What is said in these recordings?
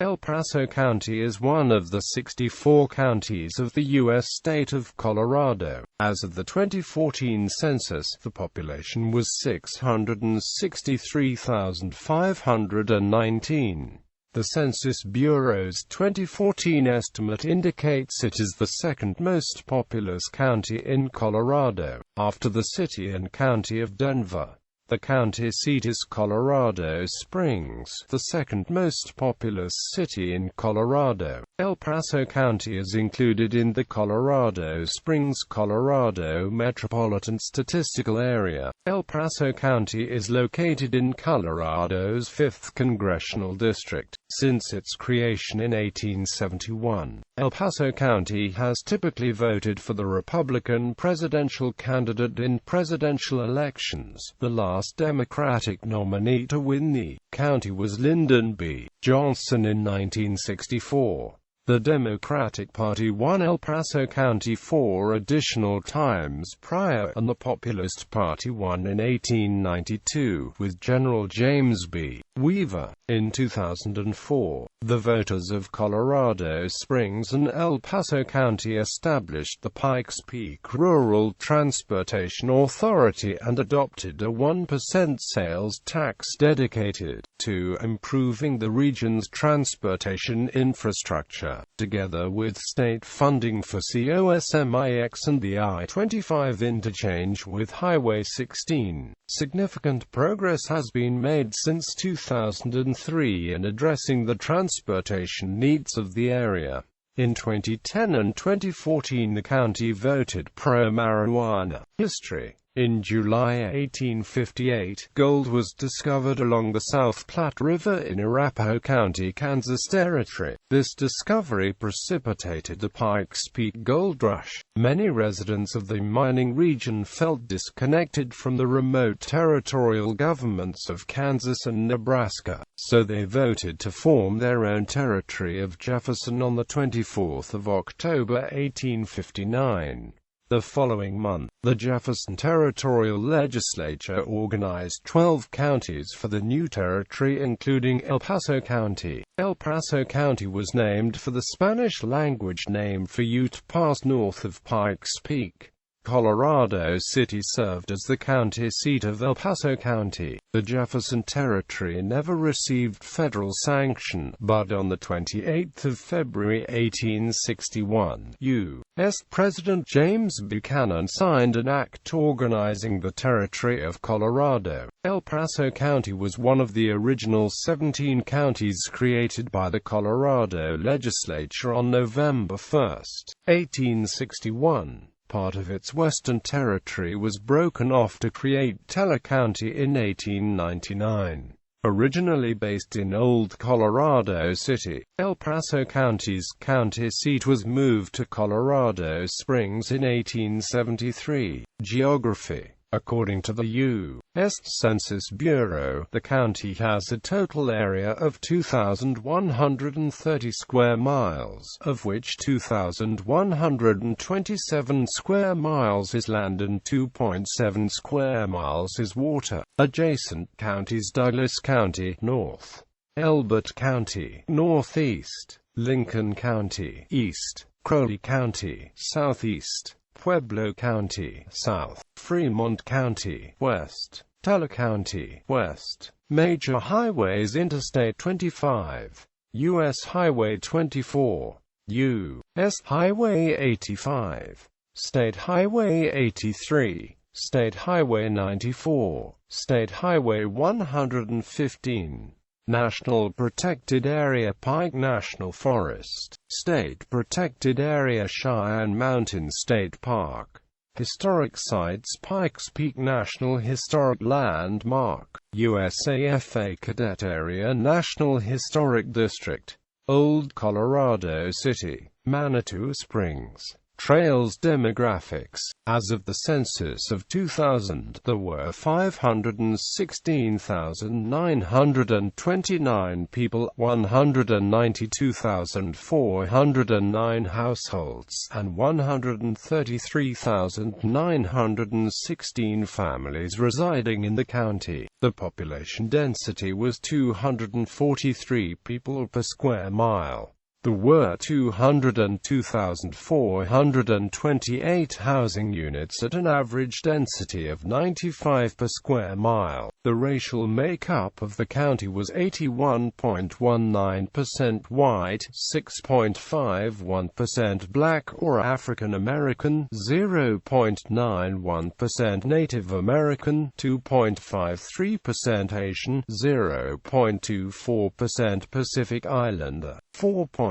El Paso County is one of the 64 counties of the U.S. state of Colorado. As of the 2014 census, the population was 663,519. The Census Bureau's 2014 estimate indicates it is the second most populous county in Colorado, after the city and county of Denver. The county seat is Colorado Springs, the second most populous city in Colorado. El Paso County is included in the Colorado Springs, Colorado Metropolitan Statistical Area. El Paso County is located in Colorado's 5th Congressional District. Since its creation in 1871, El Paso County has typically voted for the Republican presidential candidate in presidential elections. The last Democratic nominee to win the county was Lyndon B. Johnson in 1964. The Democratic Party won El Paso County 4 additional times prior, and the Populist Party won in 1892, with General James B. Weaver. In 2004, the voters of Colorado Springs and El Paso County established the Pikes Peak Rural Transportation Authority and adopted a 1% sales tax dedicated to improving the region's transportation infrastructure, together with state funding for COSMIX and the I-25 interchange with Highway 16. Significant progress has been made since 2003 in addressing the transportation needs of the area. In 2010 and 2014 the county voted pro-marijuana. History. In July 1858, gold was discovered along the South Platte River in Arapahoe County, Kansas Territory. This discovery precipitated the Pikes Peak Gold Rush. Many residents of the mining region felt disconnected from the remote territorial governments of Kansas and Nebraska, so they voted to form their own territory of Jefferson on the 24th of October 1859. The following month, the Jefferson Territorial Legislature organized 12 counties for the new territory, including El Paso County. El Paso County was named for the Spanish-language name for Ute Pass north of Pikes Peak. Colorado City served as the county seat of El Paso County. The Jefferson Territory never received federal sanction, but on the 28th of February 1861, U.S. President James Buchanan signed an act organizing the Territory of Colorado. El Paso County was one of the original 17 counties created by the Colorado Legislature on November 1, 1861. Part of its western territory was broken off to create Teller County in 1899. Originally based in Old Colorado City, El Paso County's county seat was moved to Colorado Springs in 1873. Geography. According to the U.S. Census Bureau, the county has a total area of 2,130 square miles, of which 2,127 square miles is land and 2.7 square miles is water. Adjacent counties: Douglas County, north; Elbert County, northeast; Lincoln County, east; Crowley County, southeast; Pueblo County, south; Fremont County, west; Teller County, west. Major highways: Interstate 25, U.S. Highway 24, U.S. Highway 85, State Highway 83, State Highway 94, State Highway 115. National Protected Area: Pike National Forest. State Protected Area: Cheyenne Mountain State Park. Historic Sites: Pikes Peak National Historic Landmark, USAFA Cadet Area National Historic District. Old Colorado City, Manitou Springs, Trails demographics. As of the census of 2000, there were 516,929 people, 192,409 households, and 133,916 families residing in the county. The population density was 243 people per square mile. There were 202,428 housing units at an average density of 95 per square mile. The racial makeup of the county was 81.19% white, 6.51% black or African American, 0.91% Native American, 2.53% Asian, 0.24% Pacific Islander, 4.70%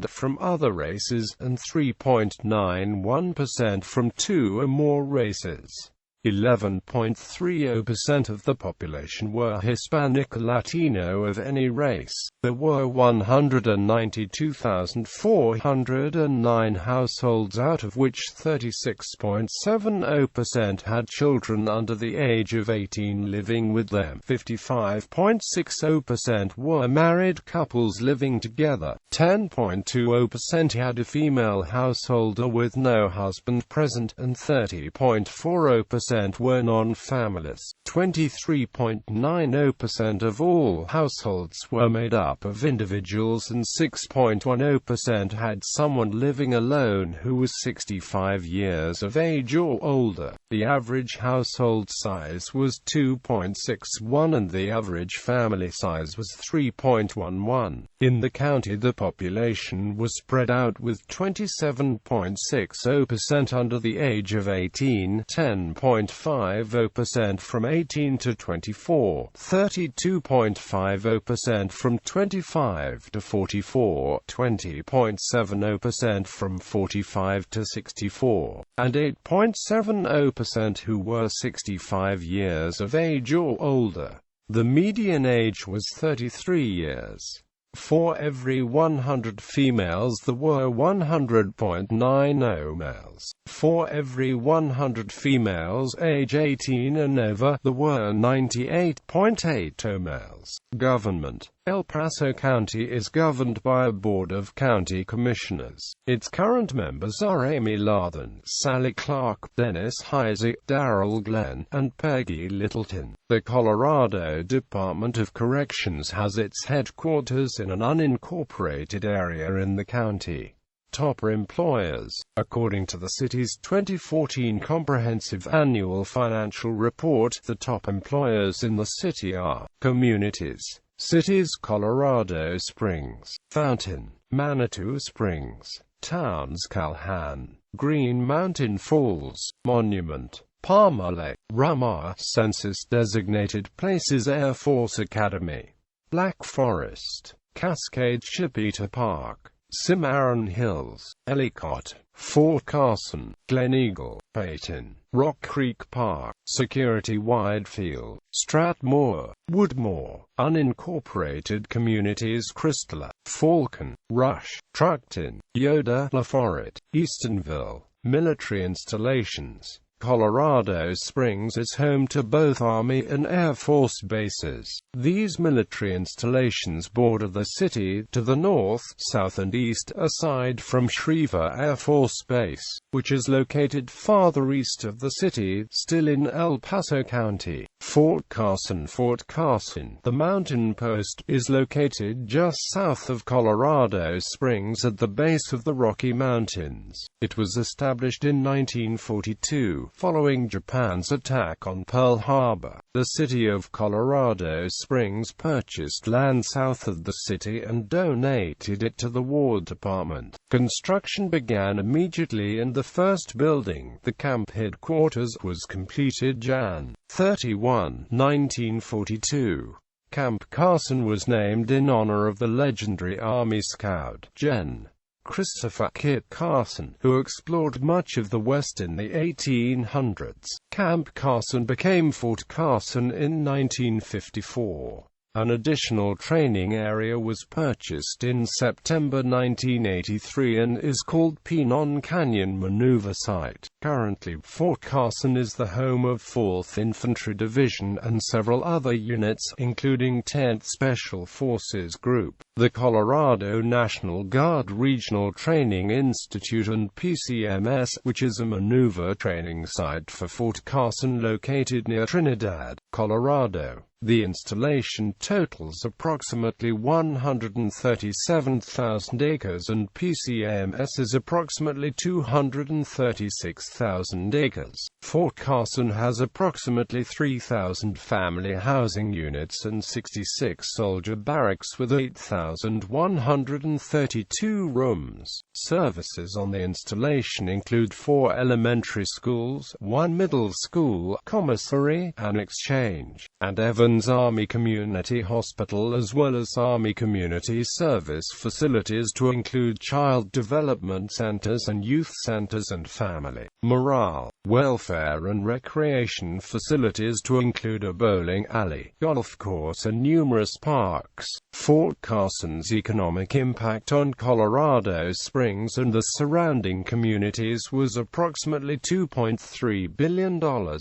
from other races, and 3.91% from two or more races. 11.30% of the population were Hispanic or Latino of any race. There were 192,409 households, out of which 36.70% had children under the age of 18 living with them. 55.60% were married couples living together. 10.20% had a female householder with no husband present, and 30.40% were non-families. 23.90% of all households were made up of individuals, and 6.10% had someone living alone who was 65 years of age or older. The average household size was 2.61 and the average family size was 3.11. In the county, the population was spread out with 27.60% under the age of 18, 10.50% from 18 to 24, 32.50% from 25 to 44, 20.70% from 45 to 64, and 8.70% who were 65 years of age or older. The median age was 33 years. For every 100 females there were 100.90 males. For every 100 females age 18 and over, there were 98.80 males. Government. El Paso County is governed by a Board of County Commissioners. Its current members are Amy Lathan, Sally Clark, Dennis Heisey, Darrell Glenn, and Peggy Littleton. The Colorado Department of Corrections has its headquarters in an unincorporated area in the county. Top employers. According to the city's 2014 Comprehensive Annual Financial Report, the top employers in the city are communities. Cities: Colorado Springs, Fountain, Manitou Springs. Towns: Calhoun, Green Mountain Falls, Monument, Palmer Lake, Ramah. Census-designated places: Air Force Academy, Black Forest, Cascade Chipeta Park, Cimarron Hills, Ellicott, Fort Carson, Glen Eagle, Peyton, Rock Creek Park, Security Widefield, Strathmore, Woodmore. Unincorporated communities: Crystala, Falcon, Rush, Truckton, Yoda, LaForest, Eastonville. Military installations. Colorado Springs is home to both Army and Air Force bases. These military installations border the city to the north, south and east, aside from Schriever Air Force Base, which is located farther east of the city, still in El Paso County. Fort Carson. Fort Carson, the mountain post, is located just south of Colorado Springs at the base of the Rocky Mountains. It was established in 1942, following Japan's attack on Pearl Harbor. The city of Colorado Springs purchased land south of the city and donated it to the War Department. Construction began immediately and the first building, the camp headquarters, was completed Jan. 31, 1942. Camp Carson was named in honor of the legendary Army Scout, Gen. Christopher Kit Carson, who explored much of the West in the 1800s. Camp Carson became Fort Carson in 1954. An additional training area was purchased in September 1983 and is called Pinon Canyon Maneuver Site. Currently, Fort Carson is the home of 4th Infantry Division and several other units, including 10th Special Forces Group, the Colorado National Guard Regional Training Institute, and PCMS, which is a maneuver training site for Fort Carson located near Trinidad, Colorado. The installation totals approximately 137,000 acres and PCMS is approximately 236,000 acres. Fort Carson has approximately 3,000 family housing units and 66 soldier barracks with 8,132 rooms. Services on the installation include 4 elementary schools, 1 middle school, commissary, an exchange, and Evans Army Community Hospital, as well as Army Community Service facilities to include child development centers and youth centers and family, morale, welfare and recreation facilities to include a bowling alley, golf course and numerous parks. Fort Carson's economic impact on Colorado Springs and the surrounding communities was approximately $2.3 billion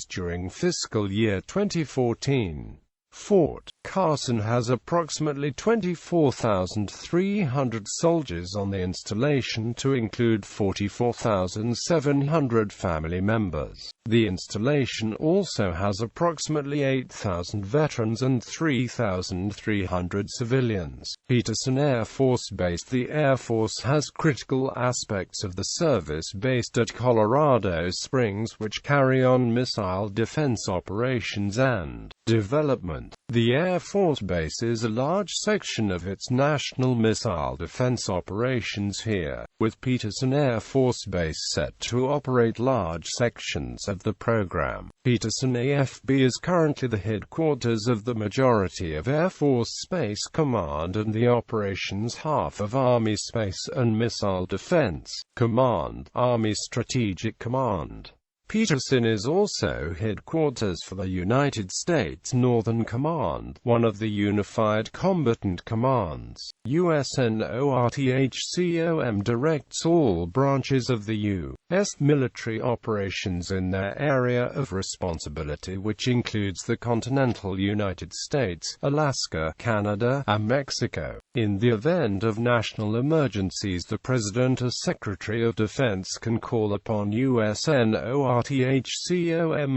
during fiscal year 2014. Fort Carson has approximately 24,300 soldiers on the installation to include 44,700 family members. The installation also has approximately 8,000 veterans and 3,300 civilians. Peterson Air Force Base. The Air Force has critical aspects of the service based at Colorado Springs which carry on missile defense operations and development. The Air Force Base is a large section of its national missile defense operations here, with Peterson Air Force Base set to operate large sections of the program. Peterson AFB is currently the headquarters of the majority of Air Force Space Command and the operations half of Army Space and Missile Defense Command, Army Strategic Command. Peterson is also headquarters for the United States Northern Command, one of the Unified Combatant Commands. U.S.NORTHCOM directs all branches of the U.S. military operations in their area of responsibility, which includes the continental United States, Alaska, Canada, and Mexico. In the event of national emergencies, the President as Secretary of Defense can call upon U.S.NORTHCOM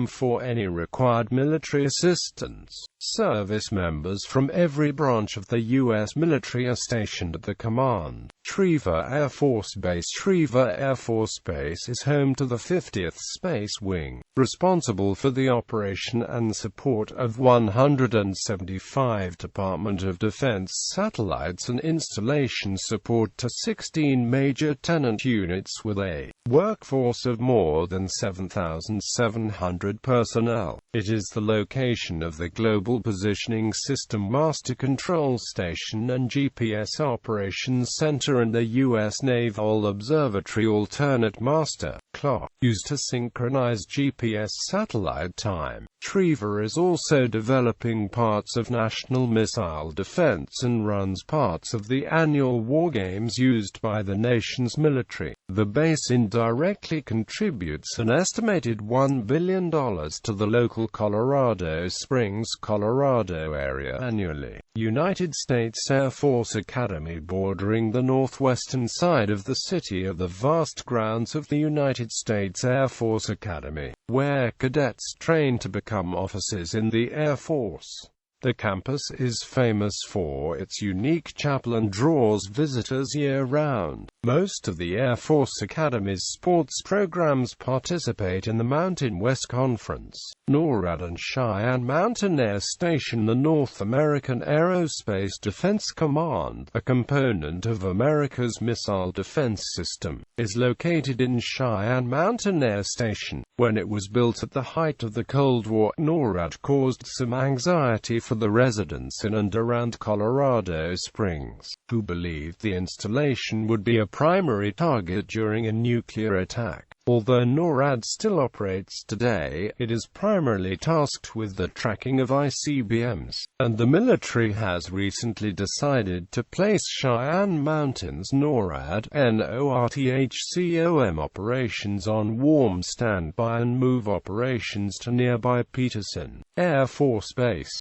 for any required military assistance. Service members from every branch of the U.S. military are stationed at the command. Schriever Air Force Base. Schriever Air Force Base is home to the 50th Space Wing, responsible for the operation and support of 175 Department of Defense satellites and installation support to 16 major tenant units with a workforce of more than 7,700 personnel. It is the location of the Global Positioning System Master Control Station and GPS Operations Center and the U.S. Naval Observatory Alternate Master Clock, used to synchronize GPS satellite time. Schriever is also developing parts of national missile defense and runs parts of the annual war games used by the nation's military. The base indirectly contributes an estimated $1 billion to the local Colorado Springs, Colorado area annually. United States Air Force Academy. Bordering the northwestern side of the city are the vast grounds of the United States Air Force Academy, where cadets train to become officers in the Air Force. The campus is famous for its unique chapel and draws visitors year-round. Most of the Air Force Academy's sports programs participate in the Mountain West Conference. NORAD and Cheyenne Mountain Air Station. The North American Aerospace Defense Command, a component of America's missile defense system, is located in Cheyenne Mountain Air Station. When it was built at the height of the Cold War, NORAD caused some anxiety for the residents in and around Colorado Springs, who believed the installation would be a primary target during a nuclear attack. Although NORAD still operates today, it is primarily tasked with the tracking of ICBMs, and the military has recently decided to place Cheyenne Mountain's NORAD (NORTHCOM) operations on warm standby and move operations to nearby Peterson Air Force Base.